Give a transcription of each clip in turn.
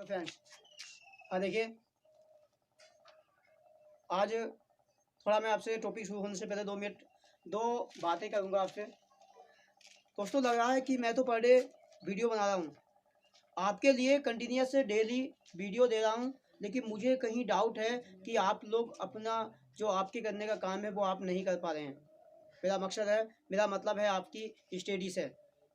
तो फ्रेंड्स देखिए, आज थोड़ा मैं आपसे टॉपिक शुरू होने से पहले 2 मिनट दो बातें करूंगा आपसे। दोस्तों, लग रहा है कि मैं तो पर डे वीडियो बना रहा हूँ, आपके लिए कंटिन्यूस डेली वीडियो दे रहा हूँ, लेकिन मुझे कहीं डाउट है कि आप लोग अपना जो आपके करने का काम है वो आप नहीं कर पा रहे हैं। मेरा मकसद है, मेरा मतलब है आपकी स्टडी से।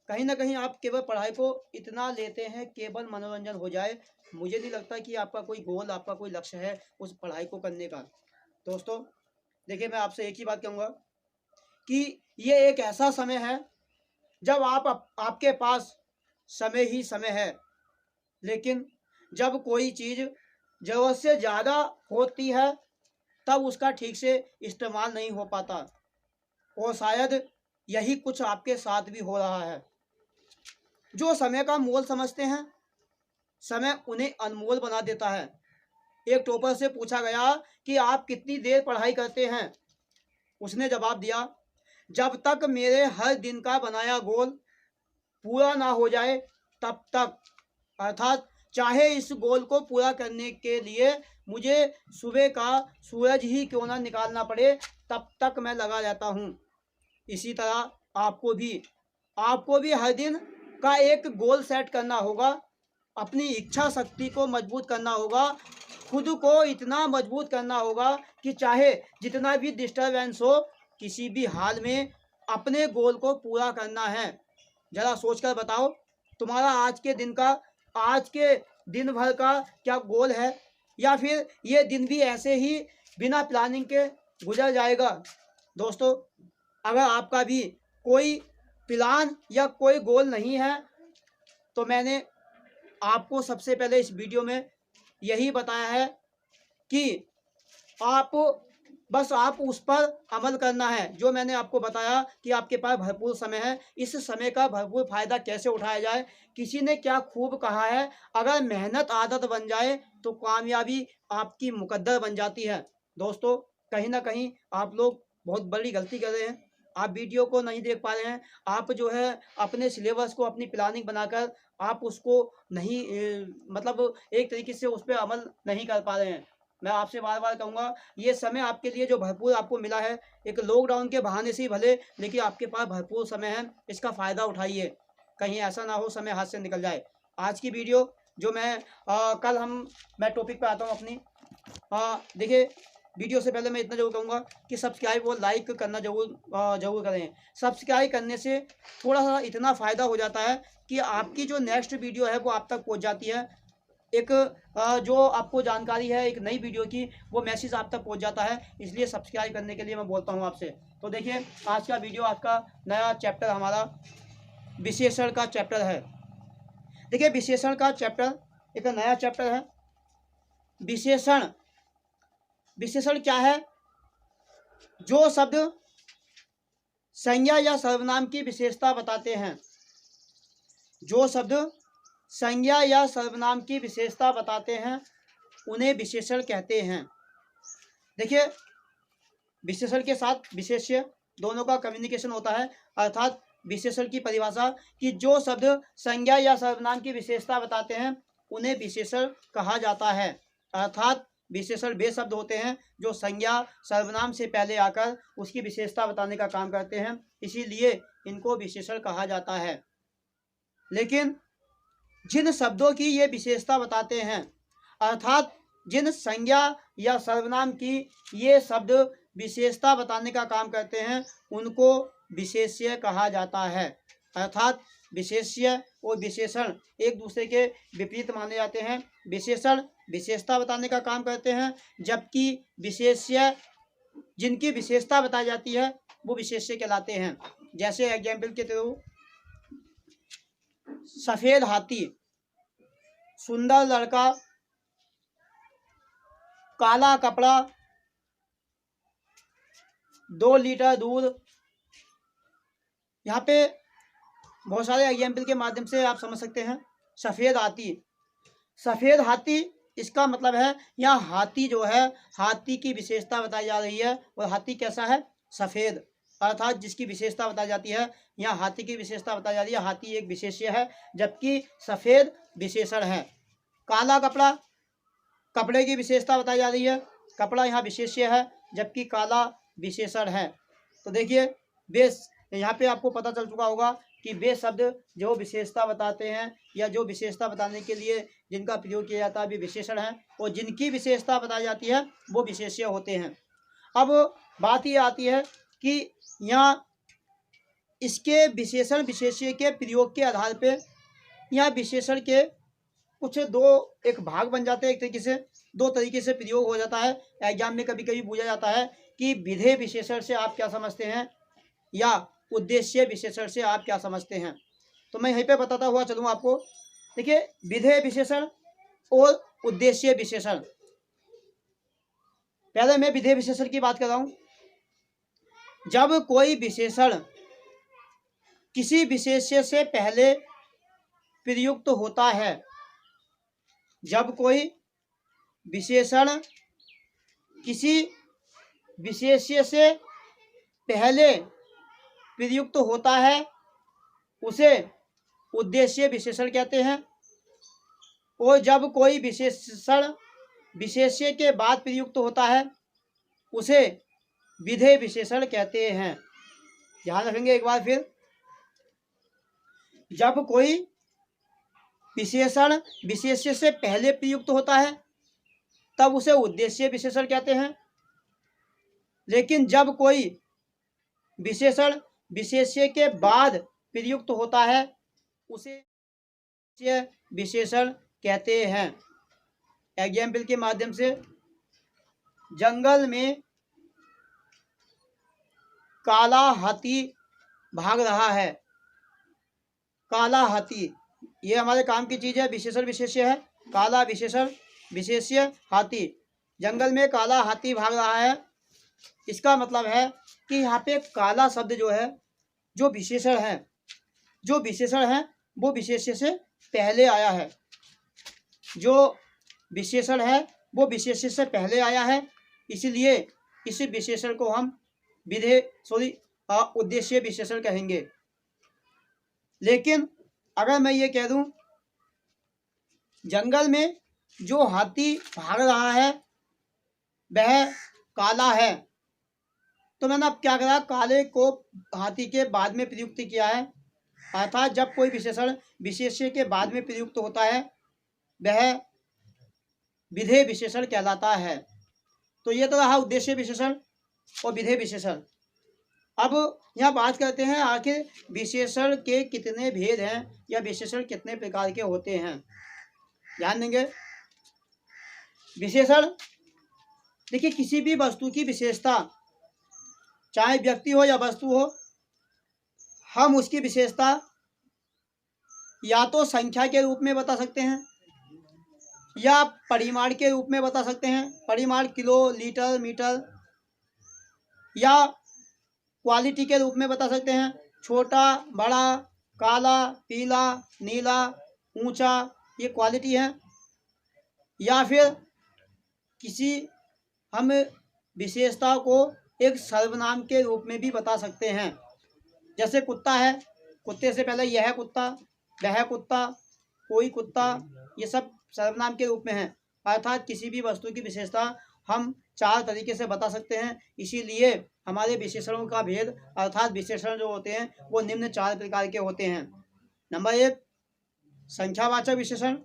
कहीं ना कहीं आप केवल पढ़ाई को इतना लेते हैं केवल मनोरंजन हो जाए। मुझे नहीं लगता कि आपका कोई गोल, आपका कोई लक्ष्य है उस पढ़ाई को करने का। दोस्तों देखिए, मैं आपसे एक ही बात कहूँगा कि ये एक ऐसा समय है जब आपके पास समय ही समय है, लेकिन जब कोई चीज़ ज़रूरत से ज़्यादा होती है तब उसका ठीक से इस्तेमाल नहीं हो पाता, और शायद यही कुछ आपके साथ भी हो रहा है। जो समय का मोल समझते हैं, समय उन्हें अनमोल बना देता है। एक टॉपर से पूछा गया कि आप कितनी देर पढ़ाई करते हैं। उसने जवाब दिया, जब तक मेरे हर दिन का बनाया गोल पूरा ना हो जाए तब तक। अर्थात चाहे इस गोल को पूरा करने के लिए मुझे सुबह का सूरज ही क्यों ना निकालना पड़े, तब तक मैं लगा रहता हूँ। इसी तरह आपको भी हर दिन का एक गोल सेट करना होगा, अपनी इच्छा शक्ति को मजबूत करना होगा, खुद को इतना मजबूत करना होगा कि चाहे जितना भी डिस्टरबेंस हो, किसी भी हाल में अपने गोल को पूरा करना है। ज़रा सोचकर बताओ, तुम्हारा आज के दिन भर का क्या गोल है, या फिर ये दिन भी ऐसे ही बिना प्लानिंग के गुजर जाएगा। दोस्तों, अगर आपका भी कोई प्लान या कोई गोल नहीं है तो मैंने आपको सबसे पहले इस वीडियो में यही बताया है कि आप उस पर अमल करना है। जो मैंने आपको बताया कि आपके पास भरपूर समय है, इस समय का भरपूर फ़ायदा कैसे उठाया जाए। किसी ने क्या खूब कहा है, अगर मेहनत आदत बन जाए तो कामयाबी आपकी मुकद्दर बन जाती है। दोस्तों, कहीं ना कहीं आप लोग बहुत बड़ी गलती कर रहे हैं। आप वीडियो को नहीं देख पा रहे हैं, आप जो है अपने सिलेबस को, अपनी प्लानिंग बनाकर आप उसको नहीं मतलब एक तरीके से उस पर अमल नहीं कर पा रहे हैं। मैं आपसे बार बार कहूँगा, ये समय आपके लिए जो भरपूर आपको मिला है, एक लॉकडाउन के बहाने से ही भले, लेकिन आपके पास भरपूर समय है, इसका फ़ायदा उठाइए। कहीं ऐसा ना हो समय हाथ से निकल जाए। आज की वीडियो जो मैं टॉपिक पे आता हूँ अपनी। देखिए, वीडियो से पहले मैं इतना जरूर कहूँगा कि सब्सक्राइब और लाइक करना जरूर करें। सब्सक्राइब करने से थोड़ा सा इतना फ़ायदा हो जाता है कि आपकी जो नेक्स्ट वीडियो है वो आप तक पहुँच जाती है। एक जो आपको जानकारी है एक नई वीडियो की, वो मैसेज आप तक पहुंच जाता है। इसलिए सब्सक्राइब करने के लिए मैं बोलता हूं आपसे। तो देखिए, आज का वीडियो, आज का नया चैप्टर हमारा विशेषण का चैप्टर है। देखिए, विशेषण का चैप्टर एक नया चैप्टर है। विशेषण क्या है? जो शब्द संज्ञा या सर्वनाम की विशेषता बताते हैं, जो शब्द संज्ञा या सर्वनाम की विशेषता बताते हैं उन्हें विशेषण कहते हैं। देखिए, विशेषण के साथ विशेष्य दोनों का कम्युनिकेशन होता है। अर्थात विशेषण की परिभाषा कि जो शब्द संज्ञा या सर्वनाम की विशेषता बताते हैं उन्हें विशेषण कहा जाता है। अर्थात विशेषण वे शब्द होते हैं जो संज्ञा सर्वनाम से पहले आकर उसकी विशेषता बताने का काम करते हैं, इसीलिए इनको विशेषण कहा जाता है। लेकिन जिन शब्दों की ये विशेषता बताते हैं, अर्थात जिन संज्ञा या सर्वनाम की ये शब्द विशेषता बताने का काम करते हैं, उनको विशेष्य कहा जाता है। अर्थात विशेष्य और विशेषण एक दूसरे के विपरीत माने जाते हैं। विशेषण विशेषता बताने का काम करते हैं, जबकि विशेष्य जिनकी विशेषता बताई जाती है वो विशेष्य कहलाते हैं। जैसे एग्जाम्पल के थ्रू, सफ़ेद हाथी, सुंदर लड़का, काला कपड़ा, 2 लीटर दूध। यहाँ पे बहुत सारे एग्जाम्पल के माध्यम से आप समझ सकते हैं। सफ़ेद हाथी इसका मतलब है यहाँ हाथी जो है, हाथी की विशेषता बताई जा रही है, और हाथी कैसा है? सफ़ेद। अर्थात जिसकी विशेषता बताई जाती है, यहाँ हाथी की विशेषता बताई जा रही है। हाथी एक विशेष्य है, जबकि सफ़ेद विशेषण है। काला कपड़ा, कपड़े की विशेषता बताई जा रही है। कपड़ा यहाँ विशेष्य है जबकि काला विशेषण है। तो देखिए बेस, यहाँ पे आपको पता चल चुका होगा कि वे शब्द जो विशेषता बताते हैं या जो विशेषता बताने के लिए जिनका प्रयोग किया जाता है वे विशेषण हैं, और जिनकी विशेषता बताई जाती है वो विशेष्य होते हैं। अब बात ये आती है कि यहाँ इसके विशेषण विशेष्य के प्रयोग के आधार पे यहाँ विशेषण के कुछ एक भाग बन जाते हैं। एक तरीके से दो तरीके से प्रयोग हो जाता है। एग्जाम में कभी कभी पूछा जाता है कि विधेय विशेषण से आप क्या समझते हैं या उद्देश्य विशेषण से आप क्या समझते हैं। तो मैं यहीं पे बताता हुआ चलूँ आपको। देखिए विधेय विशेषण और उद्देश्य विशेषण, पहले मैं विधेय विशेषण की बात कर रहा हूँ। जब कोई विशेषण किसी विशेष्य से पहले प्रयुक्त होता है, जब कोई विशेषण किसी विशेष्य से पहले प्रयुक्त होता है उसे उद्देश्य विशेषण कहते हैं, और जब कोई विशेषण विशेष्य के बाद प्रयुक्त होता है उसे विधेय विशेषण कहते हैं। ध्यान रखेंगे एक बार फिर, जब कोई विशेषण विशेष्य से पहले प्रयुक्त होता है तब उसे उद्देश्य विशेषण कहते हैं, लेकिन जब कोई विशेषण विशेष्य के बाद प्रयुक्त होता है उसे विशेषण कहते हैं। एग्जाम्पल के माध्यम से, जंगल में काला हाथी भाग रहा है। काला हाथी ये हमारे काम की चीज़ है, विशेषण विशेष्य है। काला विशेषण विशेष्य हाथी, जंगल में काला हाथी भाग रहा है। इसका मतलब है कि यहाँ पे काला शब्द जो है जो विशेषण है वो विशेष्य से पहले आया है। जो विशेषण है वो विशेष्य से पहले आया है, इसलिए इस विशेषण को हम उद्देश्य विशेषण कहेंगे। लेकिन अगर मैं ये कह दूं जंगल में जो हाथी भाग रहा है वह काला है, तो मैंने अब क्या करा, काले को हाथी के बाद में प्रयुक्त किया है। अर्थात जब कोई विशेषण विशेष्य के बाद में प्रयुक्त होता है वह विधेय विशेषण कहलाता है। तो ये तो रहा उद्देश्य विशेषण और विधेय विशेषण। अब यहाँ बात करते हैं आखिर विशेषण के कितने भेद हैं या विशेषण कितने प्रकार के होते हैं। ध्यान देंगे, विशेषण देखिए किसी भी वस्तु की विशेषता, चाहे व्यक्ति हो या वस्तु हो, हम उसकी विशेषता या तो संख्या के रूप में बता सकते हैं या परिमाण के रूप में बता सकते हैं। परिमाण किलो, लीटर, मीटर, या क्वालिटी के रूप में बता सकते हैं। छोटा, बड़ा, काला, पीला, नीला, ऊंचा, ये क्वालिटी है। या फिर किसी हम विशेषता को एक सर्वनाम के रूप में भी बता सकते हैं। जैसे कुत्ता है, कुत्ते से पहले यह कुत्ता, वह कुत्ता, कोई कुत्ता, ये सब सर्वनाम के रूप में है। अर्थात किसी भी वस्तु की विशेषता हम चार तरीके से बता सकते हैं। इसीलिए हमारे विशेषणों का भेद अर्थात विशेषण जो होते हैं वो निम्न चार प्रकार के होते हैं। नंबर 1 संख्यावाचक विशेषण,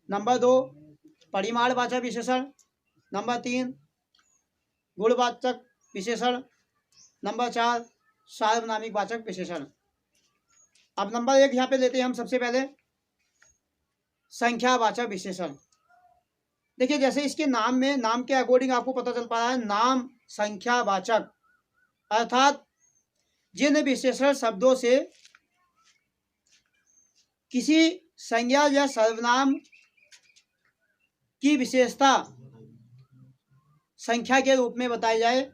नंबर 2 परिमाणवाचक विशेषण, नंबर 3 गुणवाचक विशेषण, नंबर 4 सार्वनामिक वाचक विशेषण। अब नंबर 1 यहाँ पे लेते हैं हम सबसे पहले संख्यावाचक विशेषण। देखिए जैसे इसके नाम में, नाम के अकॉर्डिंग आपको पता चल पा रहा है, नाम संख्यावाचक अर्थात जिन विशेषण शब्दों से किसी संज्ञा या सर्वनाम की विशेषता संख्या के रूप में बताई जाए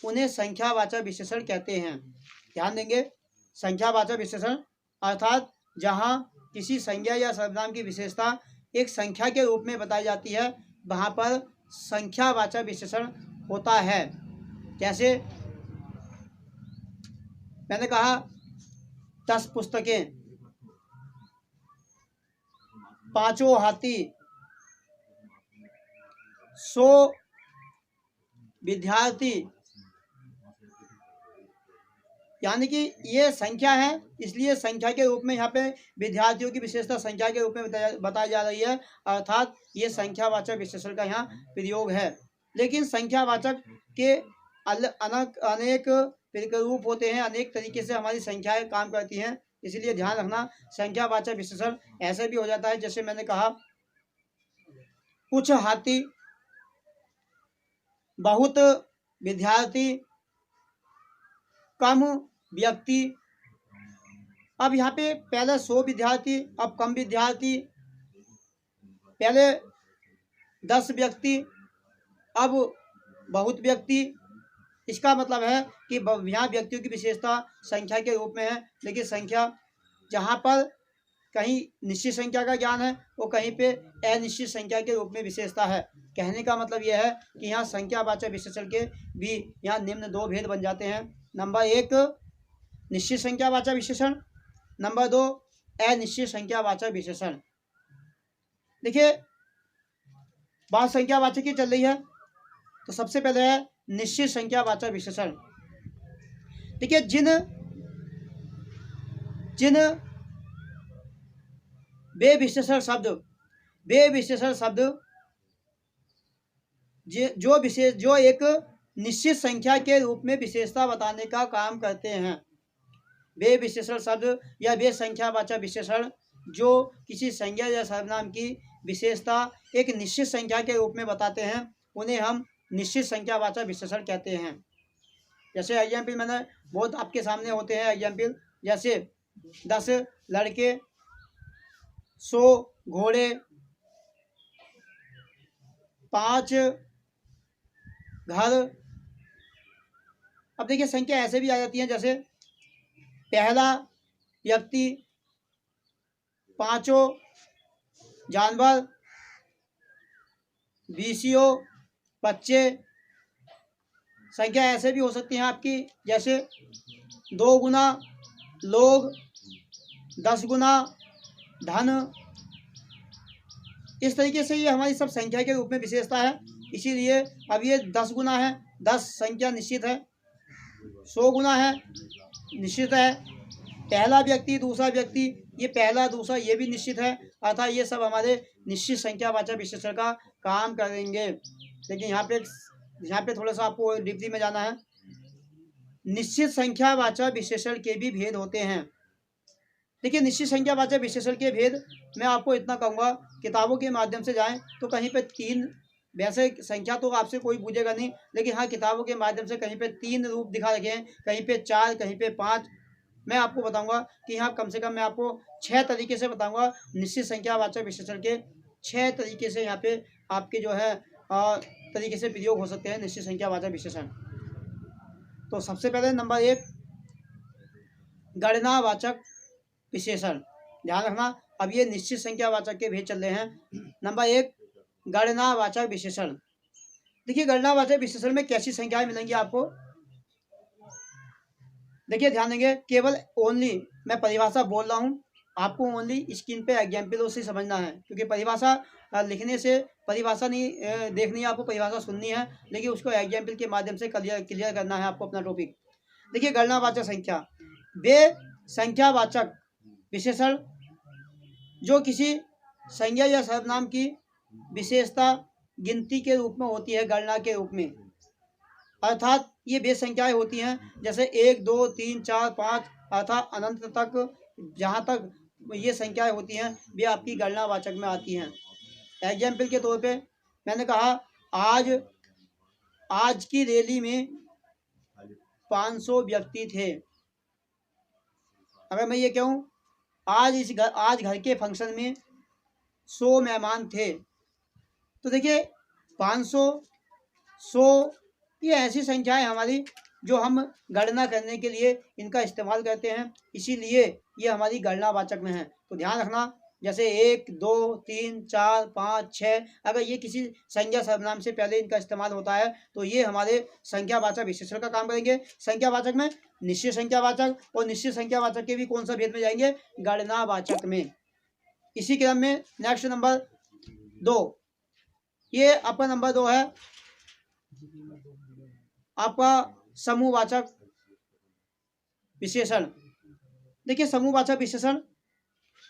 उन्हें संख्यावाचक विशेषण कहते हैं। ध्यान देंगे, संख्यावाचक विशेषण अर्थात जहां किसी संज्ञा या सर्वनाम की विशेषता एक संख्या के रूप में बताई जाती है वहां पर संख्यावाचक विशेषण होता है। जैसे मैंने कहा 10 पुस्तकें, 5 हाथी, 100 विद्यार्थी, यानी कि ये संख्या है, इसलिए संख्या के रूप में यहाँ पे विद्यार्थियों की विशेषता संख्या के रूप में बताई जा रही है, अर्थात ये संख्यावाचक विशेषण का यहाँ प्रयोग है। लेकिन संख्यावाचक के अनेक रूप होते हैं, अनेक तरीके से हमारी संख्याएं काम करती हैं, इसलिए ध्यान रखना संख्यावाचक विशेषण ऐसे भी हो जाता है, जैसे मैंने कहा कुछ हाथी, बहुत विद्यार्थी, कम व्यक्ति। अब यहाँ पे पहले 100 विद्यार्थी, अब कम विद्यार्थी, पहले 10 व्यक्ति, अब बहुत व्यक्ति। इसका मतलब है कि यहाँ व्यक्तियों की विशेषता संख्या के रूप में है, लेकिन संख्या जहाँ पर कहीं निश्चित संख्या का ज्ञान है वो कहीं पे अनिश्चित संख्या के रूप में विशेषता है। कहने का मतलब यह है कि यहाँ संख्यावाचक विशेषण के भी यहाँ निम्न 2 भेद बन जाते हैं। नंबर 1 निश्चित संख्यावाचक विशेषण, नंबर 2 अनिश्चित संख्यावाचक विशेषण। देखिए बात संख्यावाचक की चल रही है, तो सबसे पहले है निश्चित संख्यावाचक विशेषण। देखिए जिन वे विशेषण शब्द जो एक निश्चित संख्या के रूप में विशेषता बताने का काम करते हैं, वे विशेषण शब्द या वे संख्यावाचक विशेषण जो किसी संज्ञा या सर्वनाम की विशेषता एक निश्चित संख्या के रूप में बताते हैं, उन्हें हम निश्चित संख्यावाचक विशेषण कहते हैं। जैसे एग्जाम्पल मैंने बहुत आपके सामने होते हैं एग्जाम्पल, जैसे 10 लड़के, 100 घोड़े, 5 घर। अब देखिए संख्या ऐसे भी आ जाती है, जैसे पहला व्यक्ति, 5 जानवर, 20 बच्चे। संख्या ऐसे भी हो सकती हैं आपकी, जैसे 2 गुना लोग, 10 गुना धन। इस तरीके से ये हमारी सब संख्या के रूप में विशेषता है। इसीलिए अब ये 10 गुना है, 10 संख्या निश्चित है, 100 गुना है निश्चित है, पहला व्यक्ति दूसरा व्यक्ति, ये पहला दूसरा ये भी निश्चित है, अर्थात ये सब हमारे निश्चित संख्यावाचक विशेषण का काम करेंगे। लेकिन यहाँ पे थोड़ा सा आपको डीपली में जाना है। निश्चित संख्यावाचक विशेषण के भी भेद होते हैं। देखिए निश्चित संख्यावाचक विशेषण के भेद मैं आपको इतना कहूँगा, किताबों के माध्यम से जाएं तो कहीं पे 3, वैसे संख्या तो आपसे कोई पूछेगा नहीं, लेकिन हाँ किताबों के माध्यम से कहीं पे 3 रूप दिखा रखे हैं, कहीं पे 4, कहीं पे 5। मैं आपको बताऊंगा कि यहाँ कम से कम मैं आपको 6 तरीके से बताऊंगा निश्चित संख्यावाचक विशेषण के 6 तरीके से यहाँ पे आपके जो है तरीके से प्रयोग हो सकते हैं निश्चित संख्यावाचक विशेषण। तो सबसे पहले नंबर 1 गणनावाचक विशेषण। ध्यान रखना, अब ये निश्चित संख्यावाचक के भेद चल रहे हैं। नंबर 1 गणनावाचक विशेषण। देखिए गणनावाचक विशेषण में कैसी संख्याएं मिलेंगी आपको, देखिए ध्यान देंगे, केवल ओनली मैं परिभाषा बोल रहा हूँ, आपको ओनली स्क्रीन पे एग्जाम्पलों से समझना है, क्योंकि परिभाषा लिखने से परिभाषा नहीं देखनी है, आपको परिभाषा सुननी है, लेकिन उसको एग्जाम्पल के माध्यम से क्लियर करना है आपको अपना टॉपिक। देखिए गणनावाचक संख्या, वे संख्यावाचक विशेषण जो किसी संज्ञा या सर्वनाम की विशेषता गिनती के रूप में होती है, गणना के रूप में, अर्थात ये वे संख्याएं होती हैं जैसे 1, 2, 3, 4, 5 अर्थात अनंत तक, जहाँ तक ये संख्याएं होती हैं वे आपकी गणनावाचक में आती हैं। एग्जाम्पल के तौर पे मैंने कहा आज की रैली में 500 व्यक्ति थे। अगर मैं ये कहूँ आज घर के फंक्शन में 100 मेहमान थे, तो देखिए 500, 100 ये ऐसी संख्याएं हमारी जो हम गणना करने के लिए इनका इस्तेमाल करते हैं, इसीलिए ये हमारी गणनावाचक में है। तो ध्यान रखना, जैसे 1, 2, 3, 4, 5, 6 अगर ये किसी संज्ञा सर्वनाम से पहले इनका इस्तेमाल होता है तो ये हमारे संख्यावाचक विशेषण का काम करेंगे। संख्यावाचक में निश्चित संख्यावाचक, और निश्चित संख्यावाचक के भी कौन सा भेद में जाएंगे, गणनावाचक में। इसी क्रम में नेक्स्ट नंबर 2 ये आपका नंबर 2 है आपका समूहवाचक विशेषण। देखिए समूहवाचक विशेषण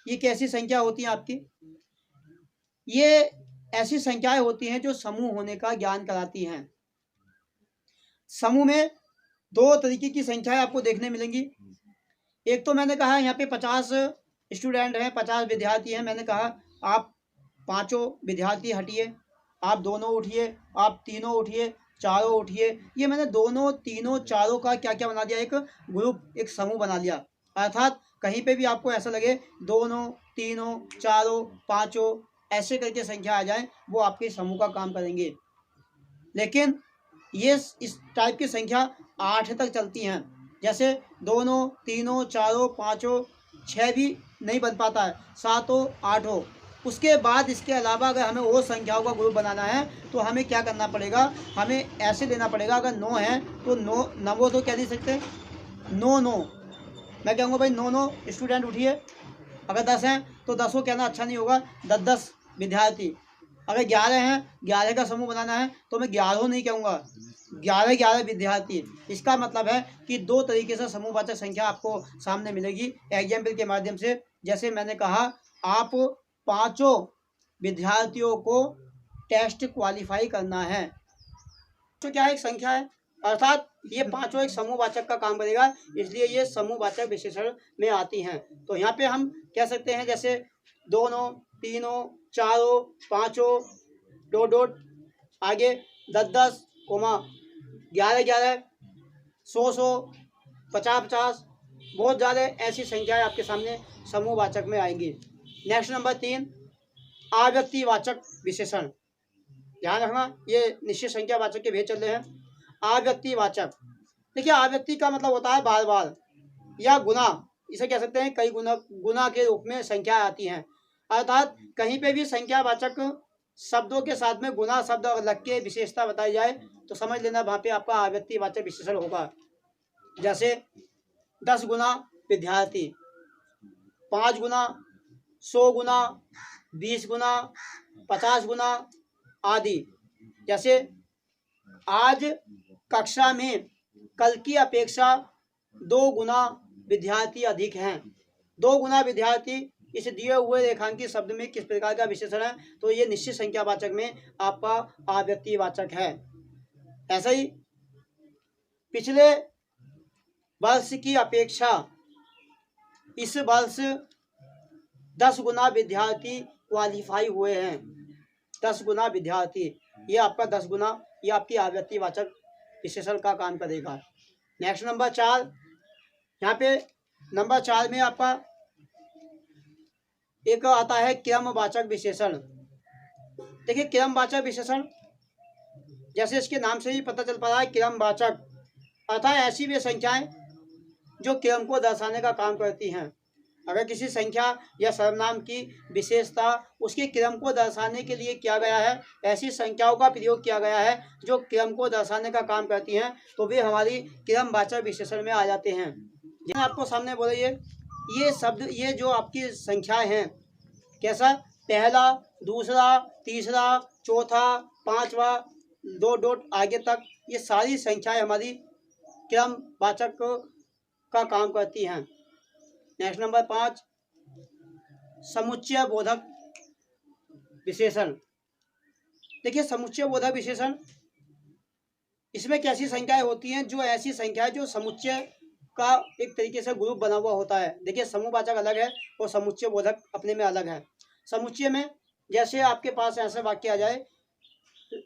ये कैसी संख्या होती है आपकी, ये ऐसी संख्याएं होती हैं जो समूह होने का ज्ञान कराती हैं। समूह में दो तरीके की संख्याएं आपको देखने मिलेंगी। एक तो मैंने कहा यहाँ पे 50 स्टूडेंट हैं, 50 विद्यार्थी हैं। मैंने कहा आप पांचों विद्यार्थी हटिए, आप दोनों उठिए, आप तीनों उठिए, चारों उठिए। ये मैंने दोनों, तीनों, चारों का क्या क्या बना दिया, एक ग्रुप, एक समूह बना लिया। अर्थात कहीं पे भी आपको ऐसा लगे दोनों, तीनों, चारों, पांचों ऐसे करके संख्या आ जाए, वो आपके समूह का काम करेंगे। लेकिन ये इस टाइप की संख्या 8 तक चलती हैं। जैसे दोनों, तीनों, चारों, पाँचों, 6 भी नहीं बन पाता है, 7 8। उसके बाद इसके अलावा अगर हमें और संख्याओं का ग्रुप बनाना है तो हमें क्या करना पड़ेगा, हमें ऐसे लेना पड़ेगा। अगर 9 है तो 9 नवो तो क्या दे सकते हैं, 9 9। मैं कहूँगा भाई 9 9 स्टूडेंट उठिए। अगर 10 हैं तो 10 को कहना अच्छा नहीं होगा, 10 10 विद्यार्थी। अगर 11 हैं, 11 का समूह बनाना है तो मैं 11 नहीं कहूँगा, 11 11 विद्यार्थी। इसका मतलब है कि दो तरीके से समूहवाचक संख्या आपको सामने मिलेगी एग्जाम्पल के माध्यम से। जैसे मैंने कहा आप पांचों विद्यार्थियों को टेस्ट क्वालिफाई करना है, तो क्या एक संख्या है, अर्थात ये पांचों एक समूहवाचक का काम करेगा, इसलिए ये समूहवाचक विशेषण में आती हैं। तो यहाँ पे हम कह सकते हैं जैसे दोनों, तीनों, चारों, पांचों, डॉट डॉट, आगे 10 10, 11 11, 100 100, 50 50, बहुत ज़्यादा ऐसी संख्याएं आपके सामने समूहवाचक में आएंगी। नेक्स्ट नंबर 3, आव्यक्तिवाचक विशेषण। ध्यान रखना, ये निश्चित संख्या वाचक के भेद चल रहे हैं। आव्यक्तिवाचक, देखिए आव्यक्ति का मतलब होता है बार बार या गुना, इसे कह सकते हैं कई गुना, गुना के रूप में संख्या आती हैं। अर्थात कहीं पे भी संख्यावाचक शब्दों के साथ में गुना शब्द और लग के विशेषता बताई जाए तो समझ लेना वहाँ पे आपका आव्यक्तिवाचक विशेषण होगा। जैसे 10 गुना विद्यार्थी, 5 गुना, 100 गुना, 20 गुना, 50 गुना आदि। जैसे आज कक्षा में कल की अपेक्षा 2 गुना विद्यार्थी अधिक हैं। 2 गुना विद्यार्थी इस दिए हुए रेखांकित शब्द में किस प्रकार का विशेषण है, तो ये निश्चित संख्यावाचक में आपका आव्यक्तिवाचक है। ऐसा ही पिछले वर्ष की अपेक्षा इस वर्ष 10 गुना विद्यार्थी क्वालिफाई हुए हैं। 10 गुना विद्यार्थी, ये आपका 10 गुना, ये आपकी आव्यक्तिवाचक विशेषण का काम करेगा। नेक्स्ट नंबर 4, यहाँ पे नंबर 4 में आपका एक आता है क्रमवाचक विशेषण। देखिए क्रमवाचक विशेषण, जैसे इसके नाम से ही पता चल पा रहा है क्रमवाचक, अर्थात ऐसी वे संख्याएं जो क्रम को दर्शाने का काम करती हैं। अगर किसी संख्या या सर्वनाम की विशेषता उसके क्रम को दर्शाने के लिए किया गया है, ऐसी संख्याओं का प्रयोग किया गया है जो क्रम को दर्शाने का काम करती हैं, तो वे हमारी क्रमवाचक विशेषण में आ जाते हैं। जैसे आपको सामने बोले ये शब्द, ये जो आपकी संख्याएं हैं, कैसा, पहला, दूसरा, तीसरा, चौथा, पांचवा, 2 डॉट आगे तक, ये सारी संख्याएं हमारी क्रमवाचक का काम करती हैं। नेक्स्ट नंबर 5, समुच्चय बोधक विशेषण। देखिए समुच्चय बोधक विशेषण, इसमें कैसी संख्याएं होती हैं, जो ऐसी संख्याएं जो समुच्चय का एक तरीके से ग्रुप बना हुआ होता है। देखिए समूहवाचक अलग है और समुच्चय बोधक अपने में अलग है। समुच्चय में जैसे आपके पास ऐसा वाक्य आ जाए,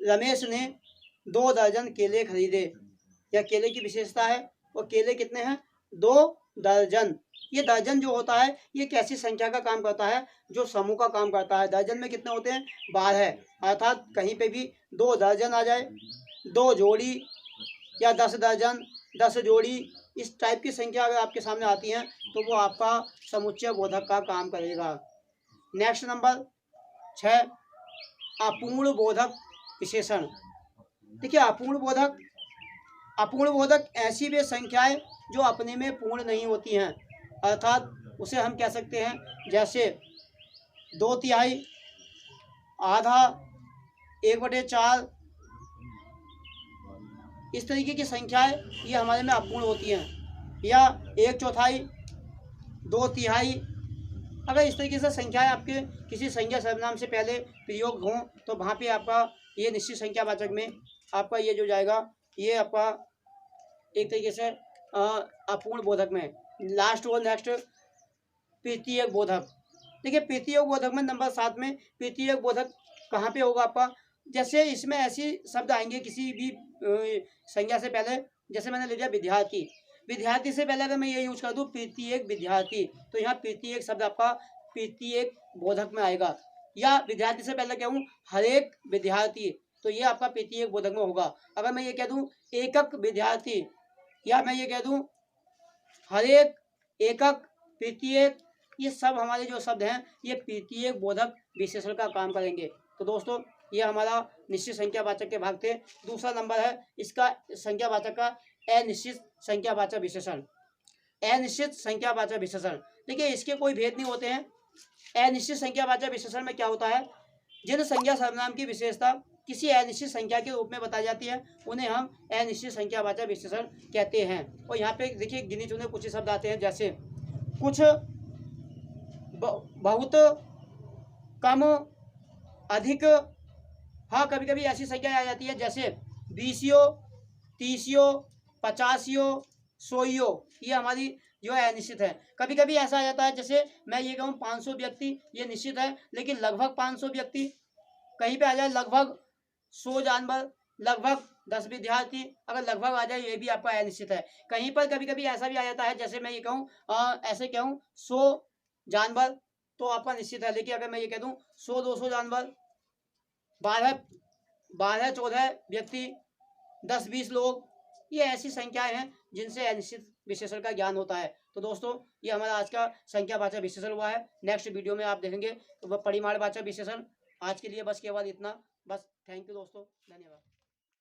रमेश ने 2 दर्जन केले खरीदे, यह केले की विशेषता है और केले कितने हैं, 2 दर्जन। ये दर्जन जो होता है ये कैसी संख्या का काम करता है, जो समूह का काम करता है। दर्जन में कितने होते हैं, 12। अर्थात कहीं पे भी 2 दर्जन आ जाए, 2 जोड़ी या 10 दर्जन, 10 जोड़ी, इस टाइप की संख्या अगर आपके सामने आती हैं तो वो आपका समुच्चय बोधक का काम करेगा। नेक्स्ट नंबर 6, अपूर्ण बोधक विशेषण। देखिए अपूर्ण बोधक ऐसी वे संख्याएं जो अपने में पूर्ण नहीं होती हैं। अर्थात उसे हम कह सकते हैं जैसे 2/3, आधा, 1/4 इस तरीके की संख्याएं ये हमारे में अपूर्ण होती हैं, या 1/4, 2/3। अगर इस तरीके से संख्याएं आपके किसी संज्ञा सर्वनाम से पहले प्रयोग हों तो वहाँ पे आपका ये निश्चित संख्यावाचक में आपका ये जो जाएगा ये आपका एक तरीके से अपूर्ण बोधक में। लास्ट और नेक्स्ट प्रत्येक बोधक। देखिए प्रत्येक बोधक में नंबर 7 में प्रत्येक बोधक कहाँ पे होगा आपका, जैसे इसमें ऐसी शब्द आएंगे किसी भी संज्ञा से पहले, जैसे मैंने ले लिया विद्यार्थी, विद्यार्थी से पहले अगर मैं ये यूज कर दूँ प्रत्येक विद्यार्थी, तो यहाँ प्रत्येक शब्द आपका प्रत्येक बोधक में आएगा। या विद्यार्थी से पहले कहूँ हर एक विद्यार्थी, तो ये आपका प्रत्येक बोधक में होगा। अगर मैं ये कह दूँ एकक विद्यार्थी, या मैं ये कह दूँ हर एक, एकक, प्रत्येक, ये सब हमारे जो शब्द हैं ये प्रत्येक बोधक विशेषण का काम करेंगे। तो दोस्तों ये हमारा निश्चित संख्यावाचक के भाग थे। दूसरा नंबर है इसका संख्यावाचक का अनिश्चित संख्यावाचक विशेषण। अनिश्चित संख्यावाचक विशेषण, देखिए इसके कोई भेद नहीं होते हैं। अनिश्चित संख्यावाचक विशेषण में क्या होता है, जिन संज्ञा सर्वनाम की विशेषता किसी अनिश्चित संख्या के रूप में बताई जाती है उन्हें हम अनिश्चित संख्यावाचक विशेषण कहते हैं। और यहाँ पे देखिए गिने चुने कुछ शब्द आते हैं, जैसे कुछ, बहुत, कम, अधिक। हाँ कभी कभी ऐसी संख्या आ जाती है जैसे 20, 30, 50, 100, ये हमारी जो है निश्चित है। कभी कभी ऐसा आ जाता है जैसे मैं ये कहूँ 500 व्यक्ति, ये निश्चित है, लेकिन लगभग 500 व्यक्ति, कहीं पे आ जाए लगभग 100 जानवर, लगभग 10 विद्यार्थी, अगर लगभग आ जाए ये भी आपका अनिश्चित है। कहीं पर कभी कभी ऐसा भी आ जाता है जैसे मैं ये कहूँ ऐसे कहूँ 100 जानवर, तो आपका निश्चित है। लेकिन अगर मैं ये कह दूँ 100-200 जानवर, 12-14 व्यक्ति, 10-20 लोग, ये ऐसी संख्याएं हैं जिनसे अनिश्चित विशेषण का ज्ञान होता है। तो दोस्तों ये हमारा आज का संख्यावाचक विशेषण हुआ है। नेक्स्ट वीडियो में आप देखेंगे तो वह परिमाणवाचक विशेषण। आज के लिए बस केवल इतना, बस। थैंक यू दोस्तों, धन्यवाद।